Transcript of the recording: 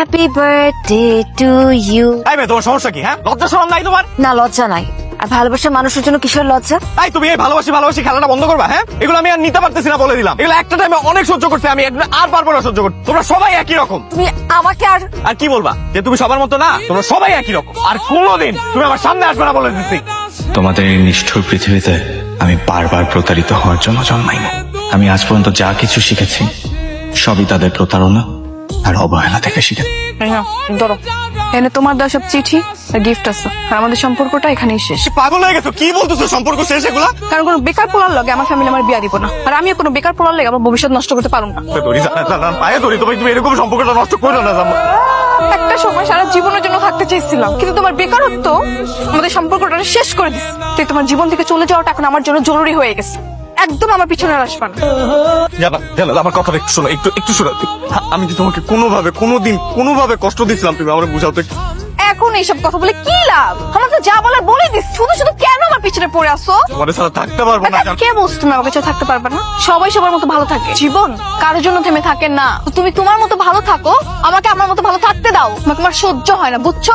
Happy birthday to you. এই মেয়ে, তোমার সমস্যা কি? হ্যাঁ, লজ্জা শরম নাই তোমার? না, লজ্জা নাই। আর ভালোবাসার মানুষের জন্য কিসের লজ্জা? এই তুমি এই ভালোবাসি ভালোবাসি খেলাটা বন্ধ করবা। হ্যাঁ, এগুলো আমি আর নিতে পারতেছি না, বলে দিলাম। এগুলো একটা টাইমে অনেক সহ্য করতে, আমি আর পারবো না সহ্য করতে। তোমরা সবাই একই রকম। তুমি আমাকে আর আর কি বলবা যে তুমি সবার মতো না? তোমরা সবাই একই রকম। আর কোনোদিন তুমি আমার সামনে আসবে না, বলে দিচ্ছি। তোমাদের এই নিষ্ঠুর পৃথিবীতে আমি বারবার প্রতারিত হওয়ার জন্য জন্মাইনি। আমি আজ পর্যন্ত যা কিছু শিখেছি সবই তাদের প্রতারণা আর অবহেলা থেকে শিখেছি। ধরো, এনে তোমার দেওয়া সব চিঠি আর গিফট আছে, আর আমাদের সম্পর্কটা এখানেই শেষ। কি পাগল হয়ে গেছো? কি বলতেছো সম্পর্ক শেষ? এগুলা কারণ কোনো বেকার পোলার লগে আমার ফ্যামিলি আমার বিয়া দিব না, আর আমিও কোনো বেকার পোলার লগে আমার ভবিষ্যৎ নষ্ট করতে পারবো না। ধরি পায়ে ধরি, তুমি এরকম সম্পর্কটা নষ্ট করো না জাম্মা। একটা সময় সারা জীবনের জন্য থাকতে চেয়েছিলাম, কিন্তু তোমার বেকারত্ব আমাদের সম্পর্কটা শেষ করে দিচ্ছে। তাই তোমার জীবন থেকে চলে যাওয়াটা এখন আমার জন্য জরুরি হয়ে গেছে। একদম আমার পিছনে আর আসবা না। জানো আমার কথাটা একটু শোনো, একটু শোনো। আমি যে তোমাকে কোনোভাবে কষ্ট দিচ্ছিলাম, তুমি আমার বুঝাও তো একটু। এখন এইসব কথা বলে কি লাভ? আমার তো যা বলার বলে দিস, শুধু শুধু কেন আমার পিছনে পড়ে আসো? তোমার ছাড়া থাকতে পারবো না। কে বলছো তুমি আমাকে ছাড়া থাকতে পারবে না? সবাই সবার মতো ভালো থাকে, জীবন কারোর জন্য থেমে থাকে না। তুমি তোমার মতো ভালো থাকো, আমাকে আমার মতো ভালো থাকতে দাও। আমাকে আমার সহ্য হয় না, বুঝছো?